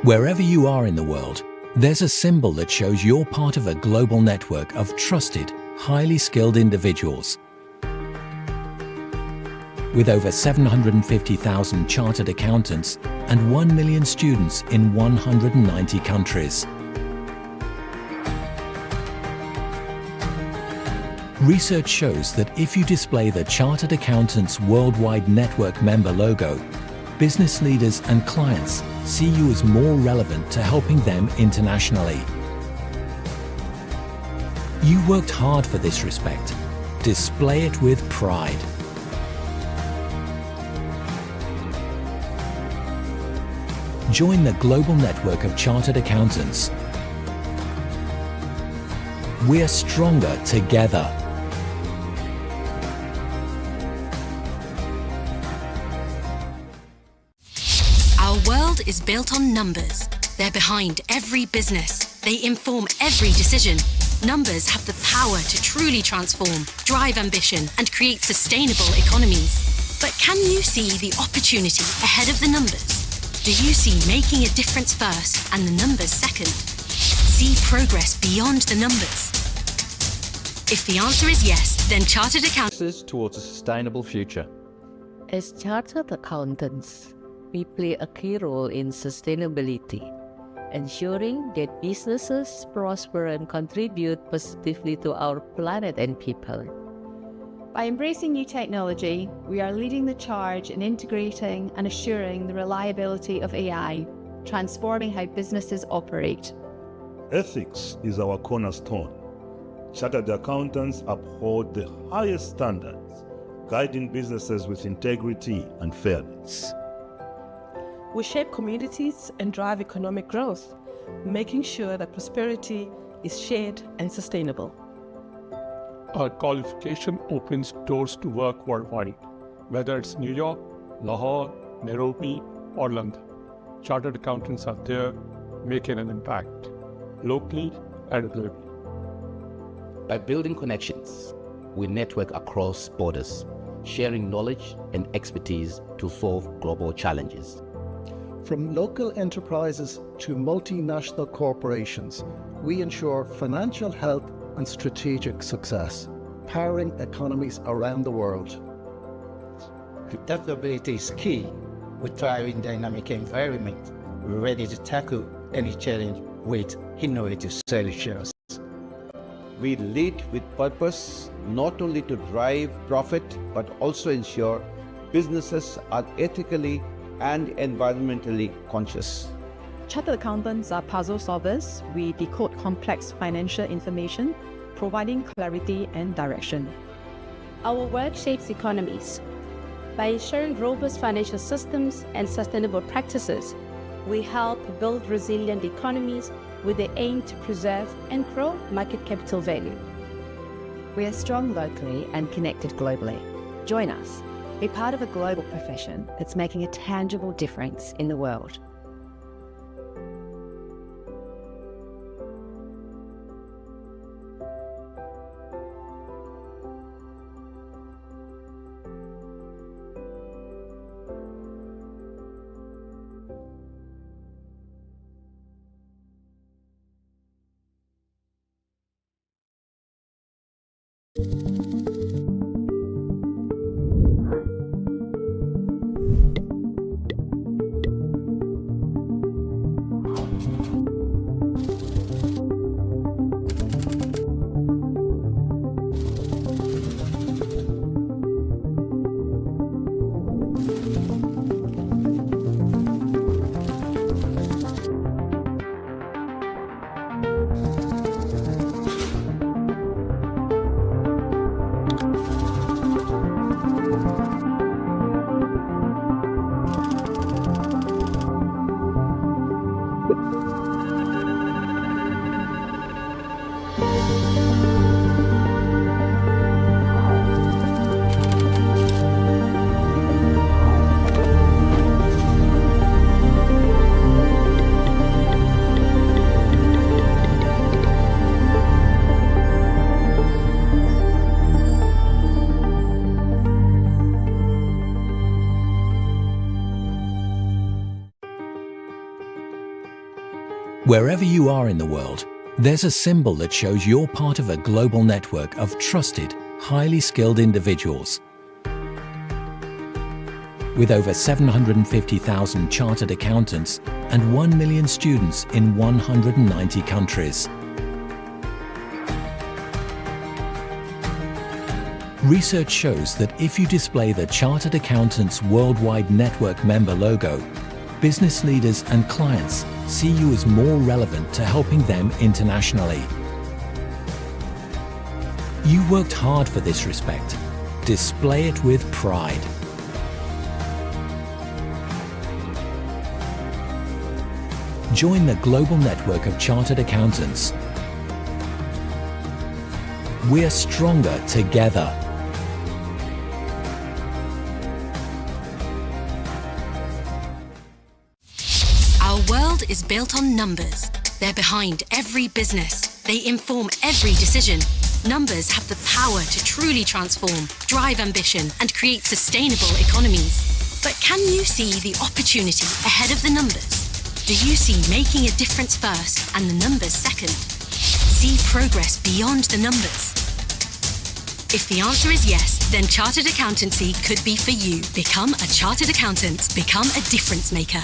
Wherever you are in the world, there's a symbol that shows you're part of a global network of trusted, highly skilled individuals. With over 750,000 chartered accountants and 1 million students in 190 countries. Research shows that if you display the Chartered Accountants Worldwide Network member logo, business leaders and clients see you as more relevant to helping them internationally. You worked hard for this respect. Display it with pride. Join the global network of chartered accountants. We're stronger together. Our world is built on numbers. They're behind every business. They inform every decision. Numbers have the power to truly transform, drive ambition, and create sustainable economies. But can you see the opportunity ahead of the numbers? Do you see making a difference first and the numbers second? See progress beyond the numbers? If the answer is yes, then Chartered Accountants towards a sustainable future. As chartered accountants, we play a key role in sustainability, ensuring that businesses prosper and contribute positively to our planet and people. By embracing new technology, we are leading the charge in integrating and assuring the reliability of AI, transforming how businesses operate. Ethics is our cornerstone. Chartered accountants uphold the highest standards, guiding businesses with integrity and fairness. We shape communities and drive economic growth, making sure that prosperity is shared and sustainable. Our qualification opens doors to work worldwide, whether it's New York, Lahore, Nairobi, or London. Chartered accountants are there, making an impact, locally and globally. By building connections, we network across borders, sharing knowledge and expertise to solve global challenges. From local enterprises to multinational corporations, we ensure financial health and strategic success, powering economies around the world. Adaptability is key. We thrive in dynamic environment. We're ready to tackle any challenge with innovative solutions. We lead with purpose, not only to drive profit, but also ensure businesses are ethically and environmentally conscious. Chartered accountants are puzzle solvers. We decode complex financial information, providing clarity and direction. Our work shapes economies. By ensuring robust financial systems and sustainable practices, we help build resilient economies with the aim to preserve and grow market capital value. We are strong locally and connected globally. Join us. Be part of a global profession that's making a tangible difference in the world. Wherever you are in the world, there's a symbol that shows you're part of a global network of trusted, highly skilled individuals. With over 750,000 chartered accountants and 1 million students in 190 countries. Research shows that if you display the Chartered Accountants Worldwide Network member logo, business leaders and clients see you as more relevant to helping them internationally. You worked hard for this respect. Display it with pride. Join the global network of chartered accountants. We're stronger together. Our world is built on numbers. They're behind every business. They inform every decision. Numbers have the power to truly transform, drive ambition, and create sustainable economies. But can you see the opportunity ahead of the numbers? Do you see making a difference first and the numbers second? See progress beyond the numbers? If the answer is yes, then Chartered Accountancy could be for you. Become a Chartered Accountant. Become a difference maker.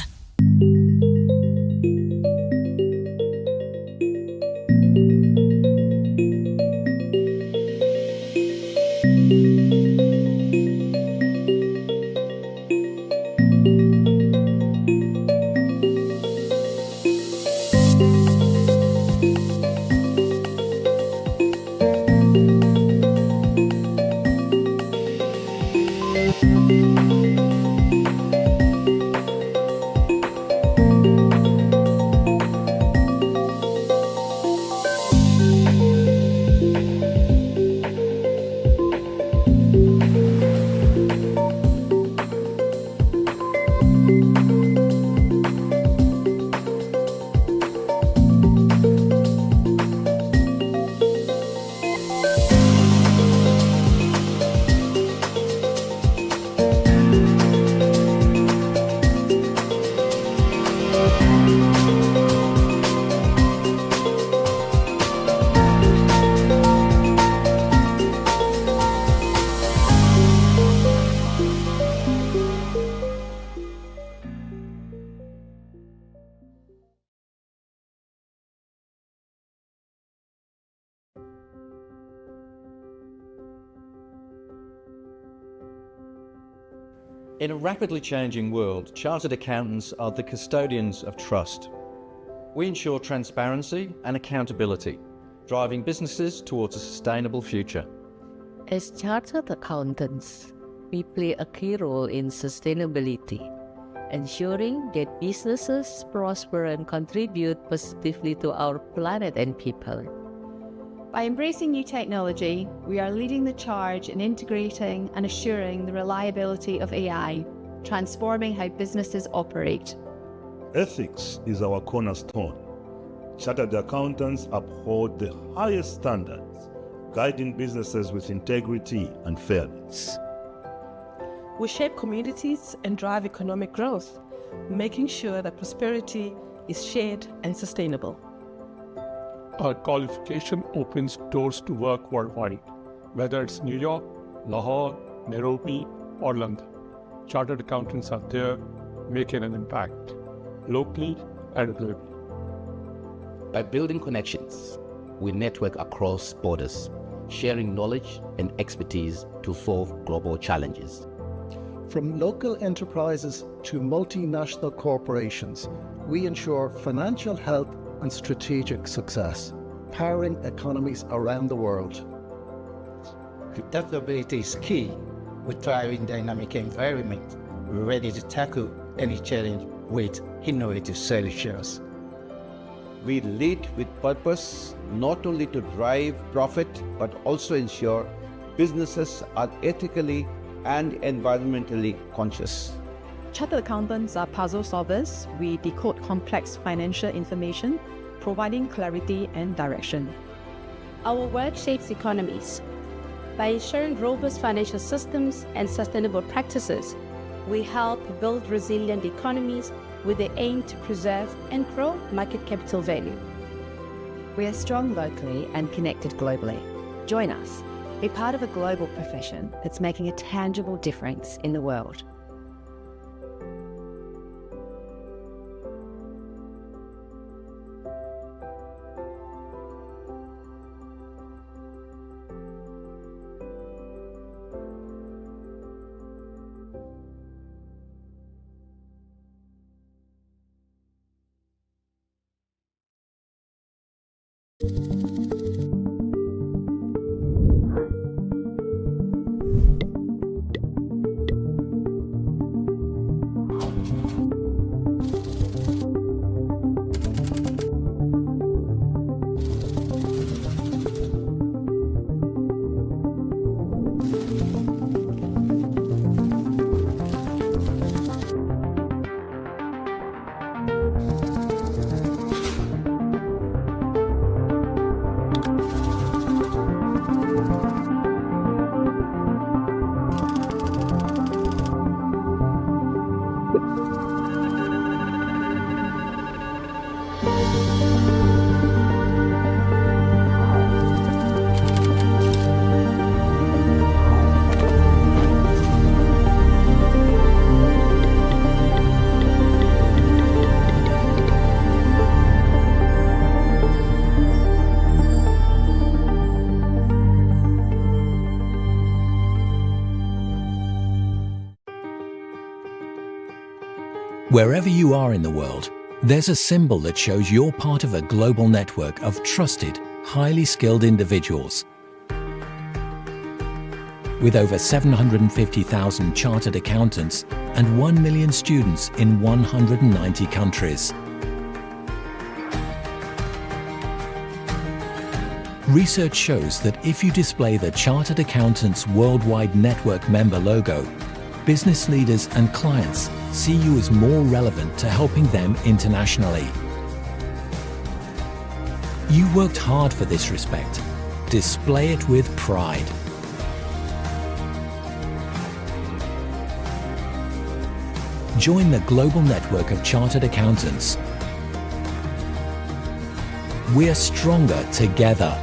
In a rapidly changing world, chartered accountants are the custodians of trust. We ensure transparency and accountability, driving businesses towards a sustainable future. As chartered accountants, we play a key role in sustainability, ensuring that businesses prosper and contribute positively to our planet and people. By embracing new technology, we are leading the charge in integrating and assuring the reliability of AI, transforming how businesses operate. Ethics is our cornerstone. Chartered accountants uphold the highest standards, guiding businesses with integrity and fairness. We shape communities and drive economic growth, making sure that prosperity is shared and sustainable. Our qualification opens doors to work worldwide, whether it's New York, Lahore, Nairobi, or London. Chartered accountants are there, making an impact, locally and globally. By building connections, we network across borders, sharing knowledge and expertise to solve global challenges. From local enterprises to multinational corporations, we ensure financial health and strategic success, powering economies around the world. Adaptability is key. We thrive in dynamic environment, ready to tackle any challenge with innovative solutions. We lead with purpose, not only to drive profit, but also ensure businesses are ethically and environmentally conscious. Chartered accountants are puzzle solvers. We decode complex financial information, providing clarity and direction. Our work shapes economies. By ensuring robust financial systems and sustainable practices, we help build resilient economies with the aim to preserve and grow market capital value. We are strong locally and connected globally. Join us. Be part of a global profession that's making a tangible difference in the world. Wherever you are in the world, there's a symbol that shows you're part of a global network of trusted, highly skilled individuals. With over 750,000 chartered accountants and 1 million students in 190 countries. Research shows that if you display the Chartered Accountants Worldwide Network member logo, business leaders and clients see you as more relevant to helping them internationally. You worked hard for this respect. Display it with pride. Join the global network of chartered accountants. We're stronger together.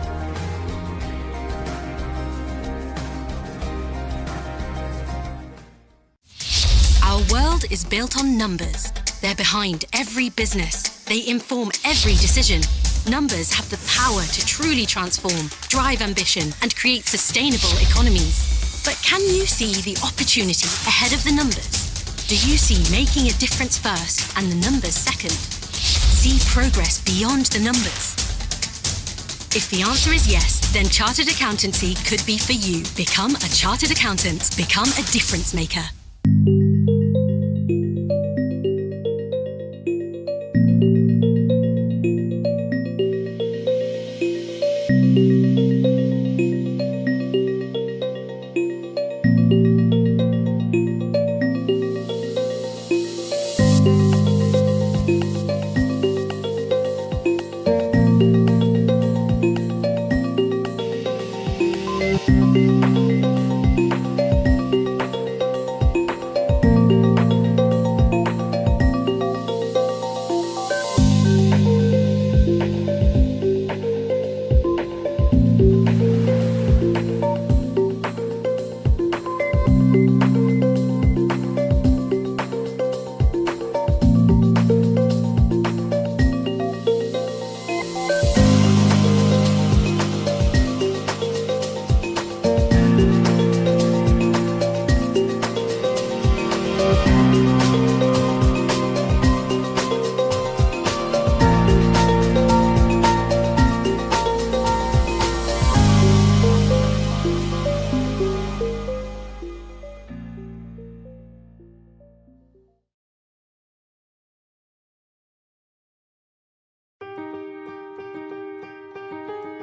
Our world is built on numbers. They're behind every business. They inform every decision. Numbers have the power to truly transform, drive ambition, and create sustainable economies. But can you see the opportunity ahead of the numbers? Do you see making a difference first and the numbers second? See progress beyond the numbers? If the answer is yes, then Chartered Accountancy could be for you. Become a Chartered Accountant. Become a difference maker.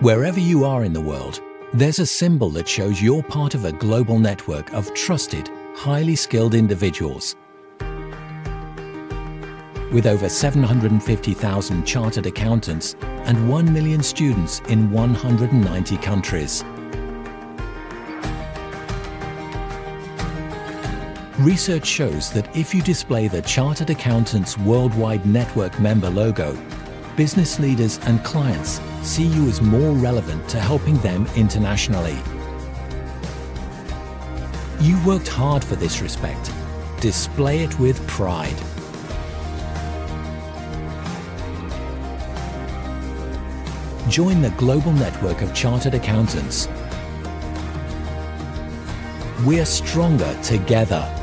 Wherever you are in the world, there's a symbol that shows you're part of a global network of trusted, highly skilled individuals. With over 750,000 chartered accountants and 1 million students in 190 countries. Research shows that if you display the Chartered Accountants Worldwide Network member logo, business leaders and clients see you as more relevant to helping them internationally. You worked hard for this respect. Display it with pride. Join the global network of chartered accountants. We're stronger together.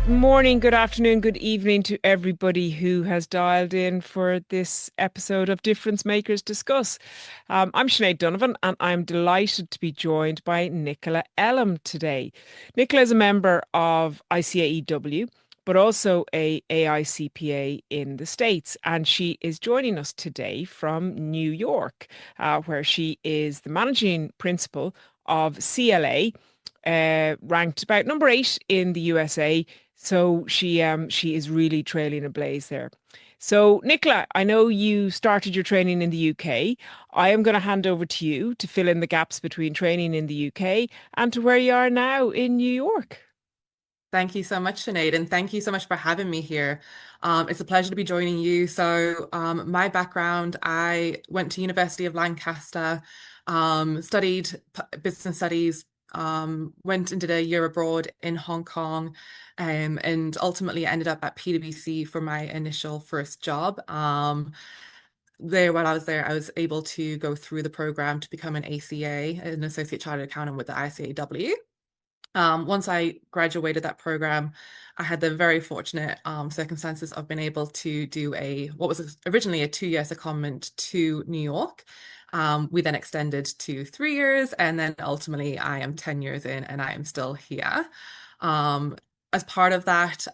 Morning, good afternoon, good evening to everybody who has dialed in for this episode of Difference Makers Discuss. I'm Sinead Donovan and I'm delighted to be joined by Nicola Ellam today. Nicola is a member of ICAEW, but also a AICPA in the States, and she is joining us today from New York, where she is the managing principal of CLA, ranked about number 8 in the USA. So she is really trailing a blaze there. So Nicola, I know you started your training in the UK. I am going to hand over to you to fill in the gaps between training in the UK and to where you are now in New York. Thank you so much, Sinead, and thank you so much for having me here. It's a pleasure to be joining you. So my background, I went to University of Lancaster, studied business studies, went and did a year abroad in Hong Kong, and ultimately ended up at PwC for my initial first job. While I was there, I was able to go through the program to become an ACA, an Associate Chartered Accountant with the ICAEW. Once I graduated that program, I had the very fortunate circumstances of being able to do what was originally a 2-year secondment to New York. We then extended to 3 years, and then ultimately I am 10 years in and I am still here. As part of that,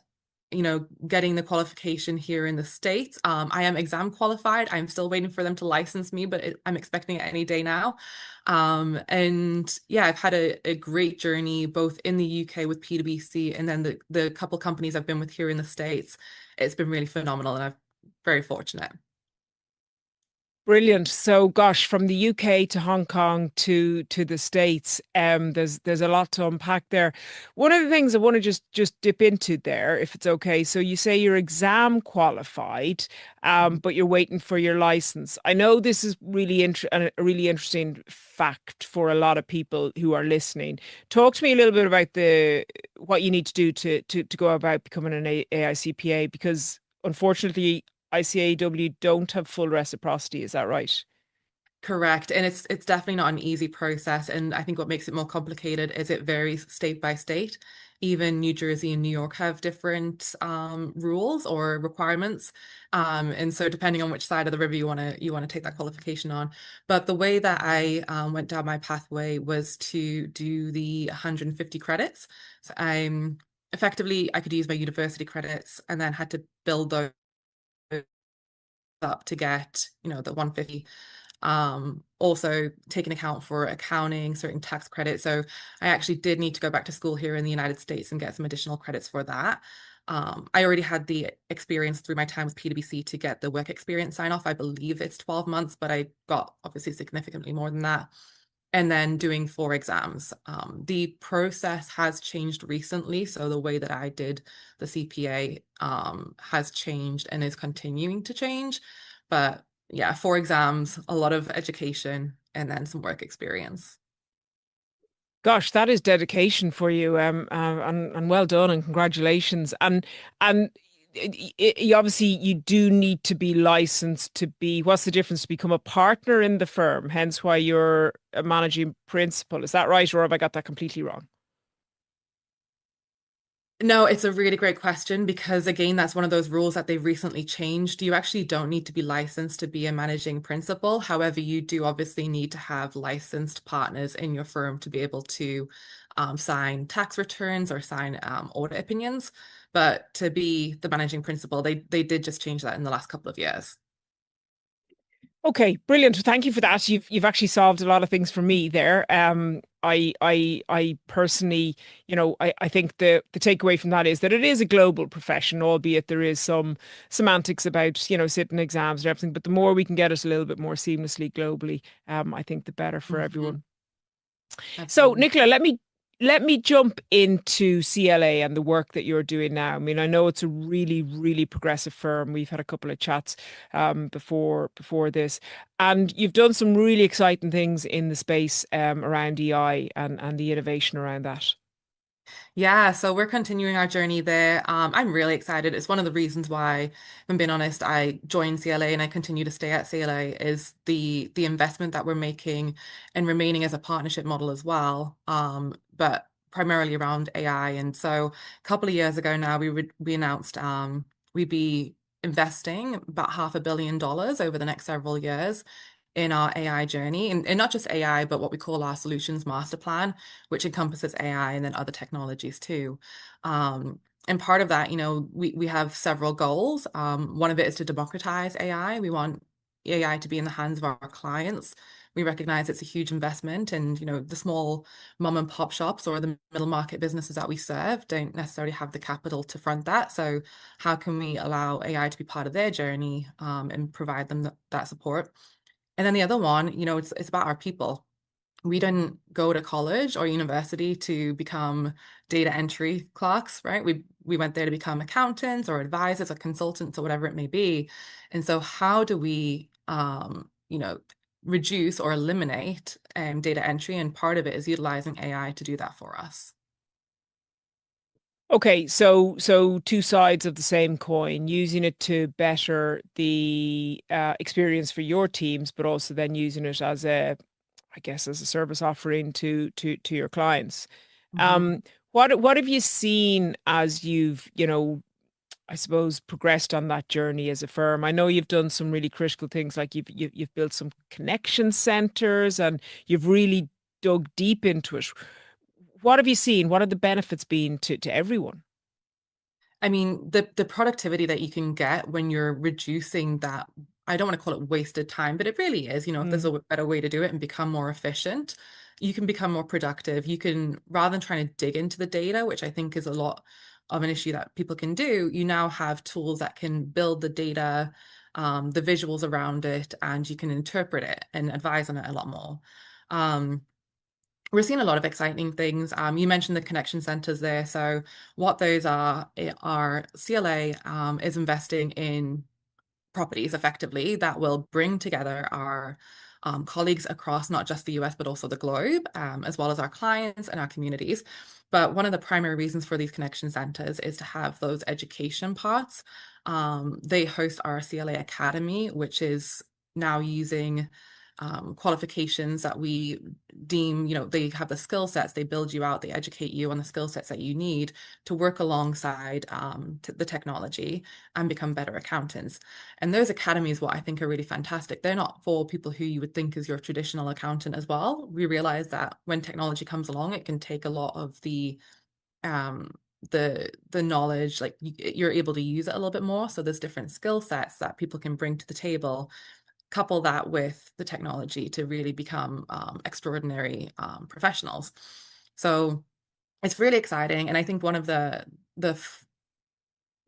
getting the qualification here in the States, I am exam qualified. I'm still waiting for them to license me, but I'm expecting it any day now. And yeah, I've had a great journey both in the UK with PwC and then the couple companies I've been with here in the States. It's been really phenomenal and I'm very fortunate. Brilliant. So, gosh, from the UK to Hong Kong to the States, there's a lot to unpack there. One of the things I want to just dip into there, if it's okay. So you say you're exam qualified, but you're waiting for your license. I know this is really a really interesting fact for a lot of people who are listening. Talk to me a little bit about what you need to do to go about becoming an AICPA, because unfortunately, ICAEW don't have full reciprocity. Is that right? Correct. And it's definitely not an easy process. And I think what makes it more complicated is it varies state by state. Even New Jersey and New York have different rules or requirements. And so depending on which side of the river you want to take that qualification on. But the way that I went down my pathway was to do the 150 credits. So effectively, I could use my university credits and then had to build those up to get, the 150. Also taking account for accounting, certain tax credits. So I actually did need to go back to school here in the United States and get some additional credits for that. I already had the experience through my time with PwC to get the work experience sign off. I believe it's 12 months, but I got obviously significantly more than that. And then doing 4 exams. The process has changed recently. So the way that I did the CPA has changed and is continuing to change. But yeah, 4 exams, a lot of education, and then some work experience. Gosh, that is dedication for you, and well done, and congratulations. And obviously you do need to be licensed to be. What's the difference to become a partner in the firm? Hence, why you're a managing principal. Is that right, or have I got that completely wrong? No, it's a really great question because, again, that's one of those rules that they've recently changed. You actually don't need to be licensed to be a managing principal. However, you do obviously need to have licensed partners in your firm to be able to sign tax returns or sign audit opinions. But to be the managing principal, they did just change that in the last couple of years. Okay, brilliant. Thank you for that. You've actually solved a lot of things for me there. I personally, I think the takeaway from that is that it is a global profession, albeit there is some semantics about, sitting exams and everything. But the more we can get it a little bit more seamlessly globally, I think the better for everyone. So, Absolutely. Nicola, let me jump into CLA and the work that you're doing now. I mean, I know it's a really, really progressive firm. We've had a couple of chats before this, and you've done some really exciting things in the space around EI and the innovation around that. Yeah, so we're continuing our journey there. I'm really excited. It's one of the reasons why, if I'm being honest, I joined CLA and I continue to stay at CLA is the investment that we're making and remaining as a partnership model as well. But primarily around AI. And so a couple of years ago now, we announced we'd be investing about $500 million over the next several years in our AI journey, and not just AI, but what we call our solutions master plan, which encompasses AI and then other technologies too. And part of that, we have several goals. One of it is to democratize AI. We want AI to be in the hands of our clients. We recognize it's a huge investment, and the small mom and pop shops or the middle market businesses that we serve don't necessarily have the capital to front that. So how can we allow AI to be part of their journey and provide them that support? And then the other one, it's about our people. We didn't go to college or university to become data entry clerks, right? We went there to become accountants or advisors or consultants or whatever it may be. And so how do we, reduce or eliminate data entry? And part of it is utilizing AI to do that for us. Okay, so two sides of the same coin, using it to better the experience for your teams, but also then using it as as a service offering to your clients. What have you seen as you've, I suppose, progressed on that journey as a firm? I know you've done some really critical things, like you've built some connection centers and you've really dug deep into it. What have you seen? What have the benefits been to everyone? I mean, the productivity that you can get when you're reducing that, I don't want to call it wasted time, but it really is, if there's a better way to do it and become more efficient, you can become more productive. You can, rather than trying to dig into the data, which I think is a lot of an issue that people can do, you now have tools that can build the data, the visuals around it, and you can interpret it and advise on it a lot more. We're seeing a lot of exciting things. You mentioned the connection centers there. So what those are CLA is investing in properties effectively that will bring together our colleagues across not just the US, but also the globe, as well as our clients and our communities. But one of the primary reasons for these connection centers is to have those education parts. They host our CLA Academy, which is now using qualifications that we deem, they have the skill sets, they build you out, they educate you on the skill sets that you need to work alongside the technology and become better accountants. And those academies, what I think are really fantastic, they're not for people who you would think is your traditional accountant as well. We realize that when technology comes along, it can take a lot of the knowledge, like you're able to use it a little bit more. So there's different skill sets that people can bring to the table couple that with the technology to really become extraordinary professionals. So it's really exciting. And I think one of the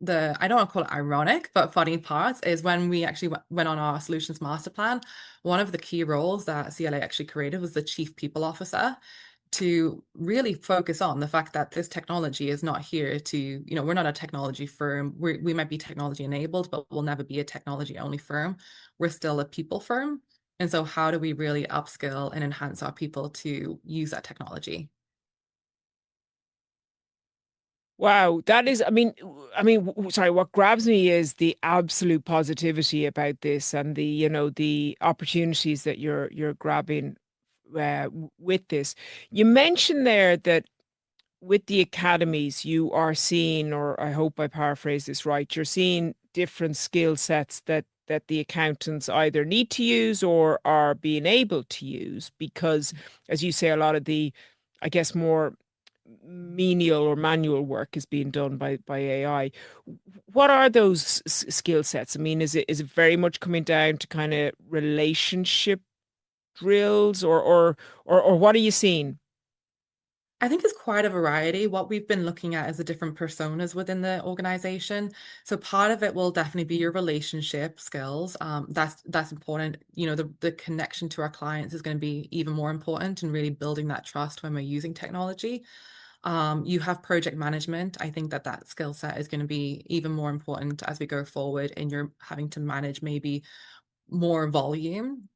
I don't want to call it ironic, but funny parts is when we actually went on our solutions master plan, one of the key roles that CLA actually created was the chief people officer, to really focus on the fact that this technology is not here to, we're not a technology firm. We might be technology enabled, but we'll never be a technology only firm. We're still a people firm. And so how do we really upskill and enhance our people to use that technology? Wow, that is, sorry, what grabs me is the absolute positivity about this and the opportunities that you're grabbing with this. You mentioned there that with the academies, you are seeing, or I hope I paraphrase this right, you're seeing different skill sets that the accountants either need to use or are being able to use because, as you say, a lot of the, I guess, more menial or manual work is being done by AI. What are those skill sets? I mean, is it very much coming down to kind of relationship drills or what are you seeing? I think it's quite a variety. What we've been looking at is the different personas within the organization. So part of it will definitely be your relationship skills. That's important. The connection to our clients is going to be even more important and really building that trust when we're using technology. You have project management. I think that skill set is going to be even more important as we go forward, and you're having to manage maybe more volume,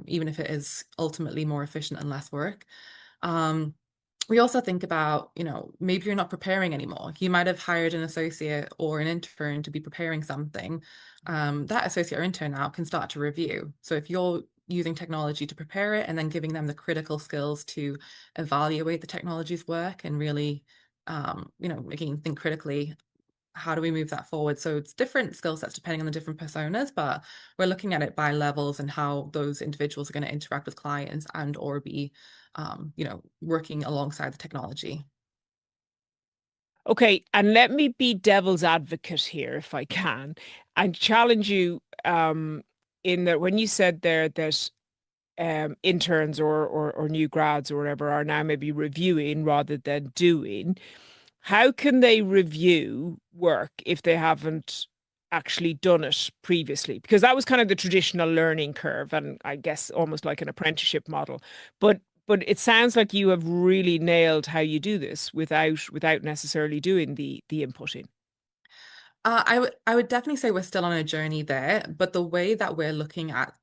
even if it is ultimately more efficient and less work. We also think about, maybe you're not preparing anymore. You might have hired an associate or an intern to be preparing something. That associate or intern now can start to review. So if you're using technology to prepare it and then giving them the critical skills to evaluate the technology's work and really, making them think critically, how do we move that forward? So it's different skill sets depending on the different personas, but we're looking at it by levels and how those individuals are going to interact with clients and or be, working alongside the technology. Okay, and let me be devil's advocate here if I can, and challenge you in that when you said there that interns or new grads or whatever are now maybe reviewing rather than doing. How can they review work if they haven't actually done it previously? Because that was kind of the traditional learning curve, and I guess almost like an apprenticeship model. But it sounds like you have really nailed how you do this without necessarily doing the inputting. I would definitely say we're still on a journey there, but the way that we're looking at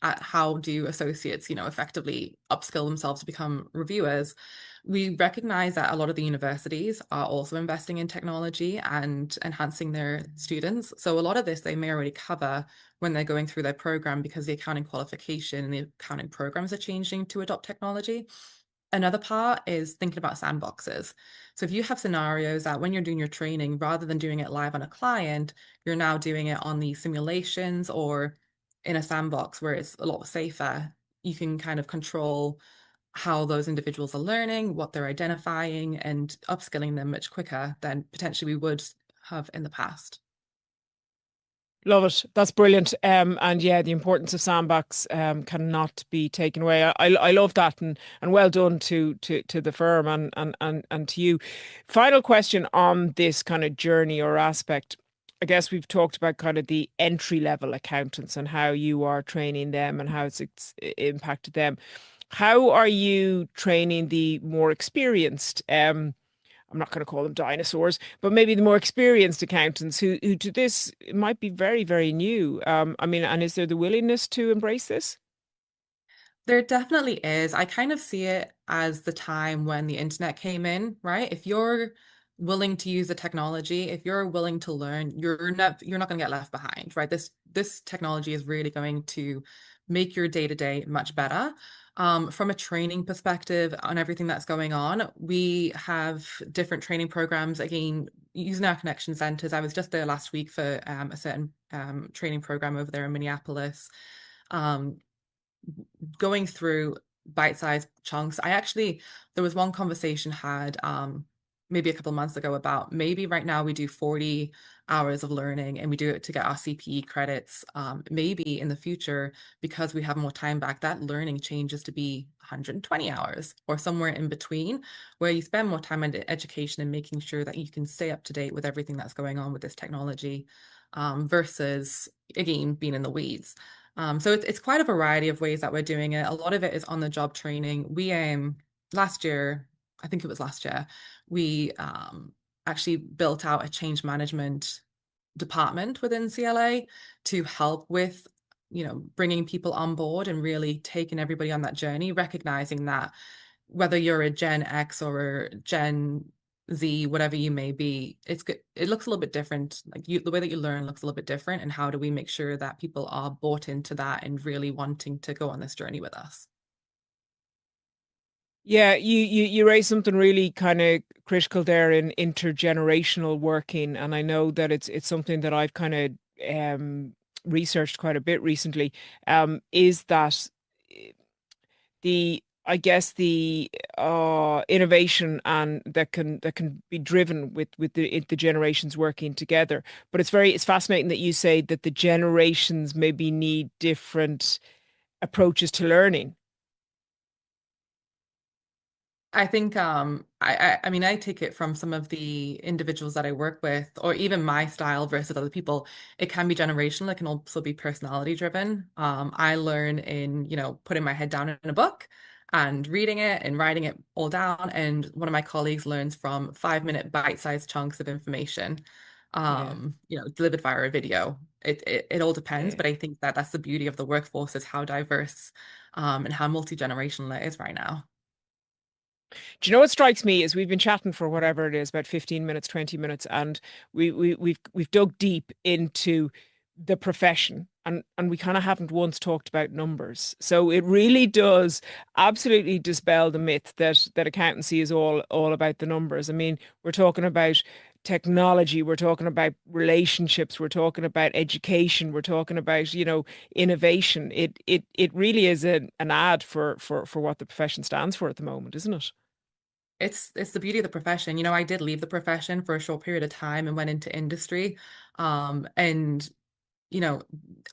how do associates, effectively upskill themselves to become reviewers, we recognize that a lot of the universities are also investing in technology and enhancing their students. So a lot of this they may already cover when they're going through their program because the accounting qualification and the accounting programs are changing to adopt technology. Another part is thinking about sandboxes. So if you have scenarios that when you're doing your training, rather than doing it live on a client, you're now doing it on the simulations or in a sandbox where it's a lot safer, you can kind of control how those individuals are learning, what they're identifying, and upskilling them much quicker than potentially we would have in the past. Love it. That's brilliant. And yeah, the importance of sandbox cannot be taken away. I love that, and well done to the firm and to you. Final question on this kind of journey or aspect. I guess we've talked about kind of the entry level accountants and how you are training them and how it's impacted them. How are you training the more experienced? I'm not going to call them dinosaurs, but maybe the more experienced accountants who to this might be very, very new. And is there the willingness to embrace this? There definitely is. I kind of see it as the time when the internet came in, right? If you're willing to use the technology, if you're willing to learn, you're not going to get left behind, right? This technology is really going to make your day-to-day much better. From a training perspective on everything that's going on, we have different training programs, again, using our connection centers. I was just there last week for a certain training program over there in Minneapolis. Going through bite-sized chunks. There was one conversation had maybe a couple of months ago about maybe right now we do 40 hours of learning and we do it to get our CPE credits. Maybe in the future, because we have more time back, that learning changes to be 120 hours or somewhere in between, where you spend more time on education and making sure that you can stay up to date with everything that's going on with this technology, versus, again, being in the weeds. So it's quite a variety of ways that we're doing it. A lot of it is on the job training. We last year, I think it was last year, we actually built out a change management department within CLA to help with, bringing people on board and really taking everybody on that journey, recognizing that whether you're a Gen X or a Gen Z, whatever you may be, it looks a little bit different. Like the way that you learn looks a little bit different. And how do we make sure that people are bought into that and really wanting to go on this journey with us? Yeah, you raised something really kind of critical there in intergenerational working, and I know that it's something that I've kind of researched quite a bit recently. Is that the I guess the innovation and that can be driven with the generations working together. But it's fascinating that you say that the generations maybe need different approaches to learning. I think I mean, I take it from some of the individuals that I work with, or even my style versus other people. It can be generational. It can also be personality driven. I learn in, putting my head down in a book and reading it and writing it all down. And one of my colleagues learns from 5-minute bite-sized chunks of information, Yeah. delivered via a video. It all depends, Yeah. but I think that that's the beauty of the workforce, is how diverse, and how multi-generational it is right now. Do you know what strikes me is we've been chatting for whatever it is, about 15 minutes, 20 minutes, and we've dug deep into the profession, and we kind of haven't once talked about numbers. So it really does absolutely dispel the myth that accountancy is all about the numbers. I mean, we're talking about technology, we're talking about relationships, we're talking about education, we're talking about, innovation. It really is an ad for what the profession stands for at the moment, isn't it? It's the beauty of the profession. I did leave the profession for a short period of time and went into industry. And you know,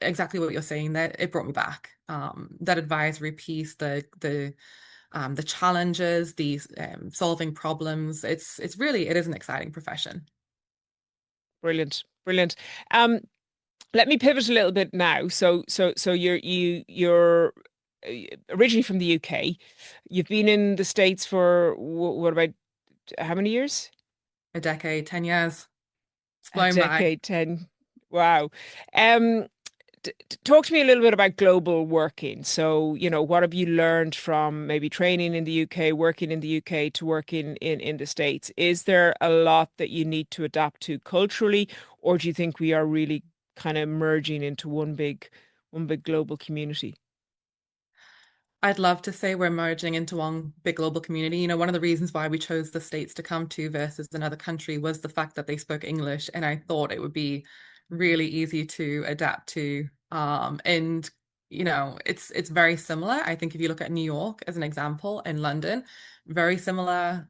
exactly what you're saying there, it brought me back. That advisory piece, the challenges, the solving problems. It is an exciting profession. Brilliant, brilliant. Let me pivot a little bit now. So you're originally from the UK. You've been in the States for what about how many years? A decade, 10 years. It's A flown by. decade, 10. Wow. Um, Talk to me a little bit about global working. So, what have you learned from maybe training in the UK, working in the UK to working in the States? Is there a lot that you need to adapt to culturally, or do you think we are really kind of merging into one big global community? I'd love to say we're merging into one big global community. One of the reasons why we chose the States to come to versus another country was the fact that they spoke English, and I thought it would be really easy to adapt to. And it's very similar. I think if you look at New York as an example, and London, very similar.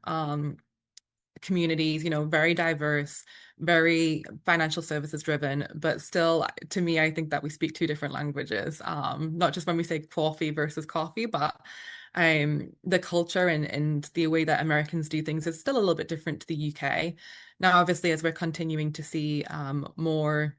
Communities, very diverse, very financial services driven, but still, to me, I think that we speak two different languages. Not just when we say coffee versus coffee, but the culture and the way that Americans do things is still a little bit different to the UK. Now, obviously, as we're continuing to see um, more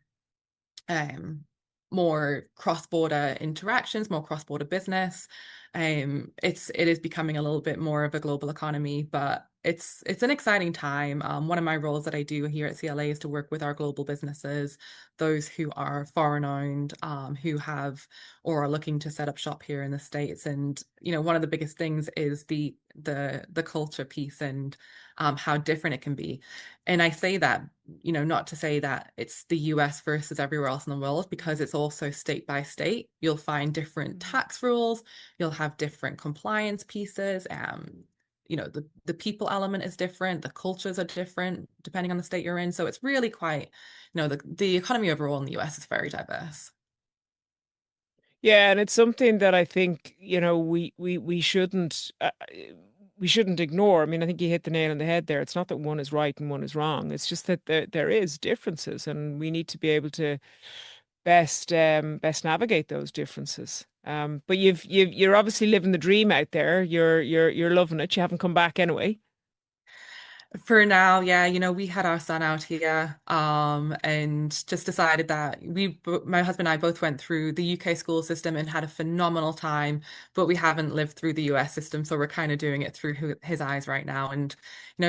cross-border interactions, more cross-border business. It is becoming a little bit more of a global economy, but it's an exciting time. One of my roles that I do here at CLA is to work with our global businesses, those who are foreign owned, who have or are looking to set up shop here in the States. And one of the biggest things is the culture piece and how different it can be. And I say that, not to say that it's the US versus everywhere else in the world, because it's also state by state. You'll find different tax rules, you'll have different compliance pieces. The people element is different, the cultures are different depending on the state you're in. So it's really quite, the economy overall in the US is very diverse. Yeah, and it's something that I think, we shouldn't. we shouldn't ignore. I mean, I think you hit the nail on the head there. It's not that one is right and one is wrong. It's just that there is differences, and we need to be able to best navigate those differences. But you're obviously living the dream out there. You're loving it. You haven't come back anyway. For now, yeah, we had our son out here, and just decided that my husband and I both went through the UK school system and had a phenomenal time, but we haven't lived through the US system, so we're kind of doing it through his eyes right now. And,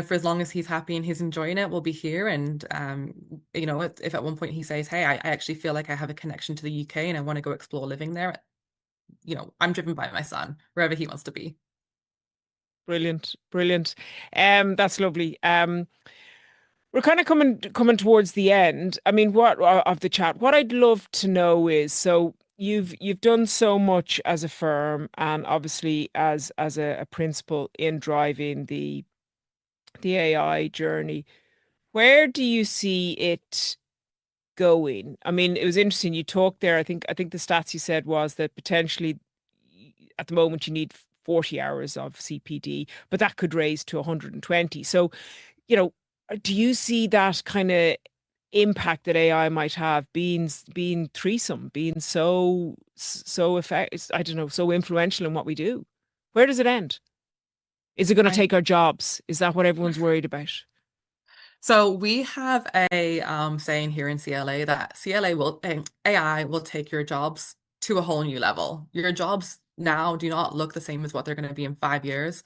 for as long as he's happy and he's enjoying it, we'll be here. And, if at one point he says, hey, I actually feel like I have a connection to the UK and I want to go explore living there, I'm driven by my son, wherever he wants to be. Brilliant, brilliant. That's lovely. We're kind of coming towards the end. I mean, what of the chat? What I'd love to know is, so you've done so much as a firm, and obviously as a principal in driving the AI journey. Where do you see it going? I mean, it was interesting. You talked there. I think the stats you said was that potentially at the moment you need 40 hours of CPD, but that could raise to 120. So, do you see that kind of impact that AI might have being threesome, being so I don't know, so influential in what we do? Where does it end? Is it going to take our jobs? Is that what everyone's worried about? So we have a saying here in CLA that AI will take your jobs to a whole new level. Your jobs now do not look the same as what they're going to be in 5 years.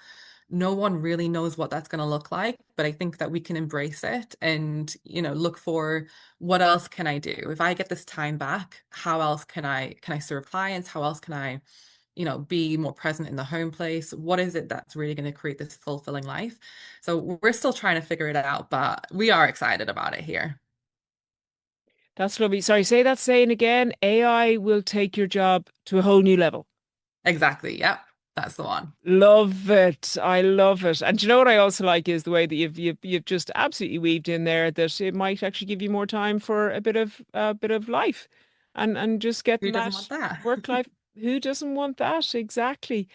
No one really knows what that's going to look like, but I think that we can embrace it and, look for what else can I do? If I get this time back, how else can I serve clients? How else can I, be more present in the home place? What is it that's really going to create this fulfilling life? So we're still trying to figure it out, but we are excited about it here. That's lovely. Sorry, say that saying again. AI will take your job to a whole new level. Exactly. Yep. That's the one. Love it. I love it. And you know what I also like is the way that you've just absolutely weaved in there that it might actually give you more time for a bit of life, and just getting that work life. Who doesn't want that? Exactly.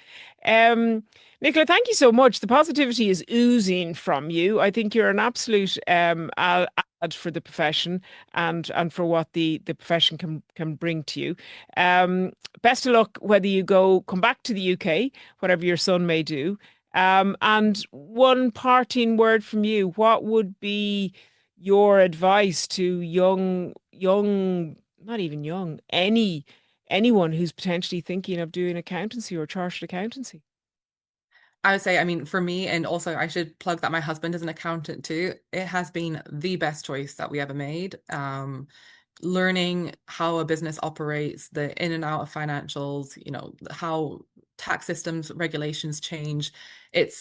Nicola, thank you so much. The positivity is oozing from you. I think you're an absolute add for the profession and for what the profession can bring to you. Best of luck whether you come back to the UK, whatever your son may do. And one parting word from you. What would be your advice to young, not even young, anyone who's potentially thinking of doing accountancy or chartered accountancy? I would say, I mean, for me, and also I should plug that my husband is an accountant too. It has been the best choice that we ever made. Learning how a business operates, the in and out of financials, how tax systems, regulations change. It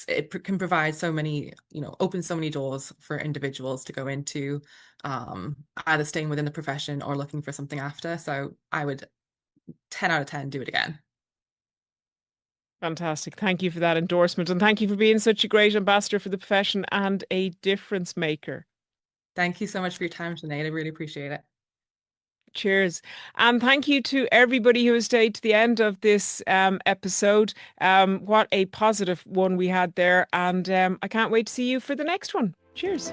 can provide so many, open so many doors for individuals to go into, either staying within the profession or looking for something after. So I would 10 out of 10 do it again. Fantastic. Thank you for that endorsement. And thank you for being such a great ambassador for the profession and a difference maker. Thank you so much for your time, Sinead. I really appreciate it. Cheers. And thank you to everybody who has stayed to the end of this episode. What a positive one we had there. And I can't wait to see you for the next one. Cheers.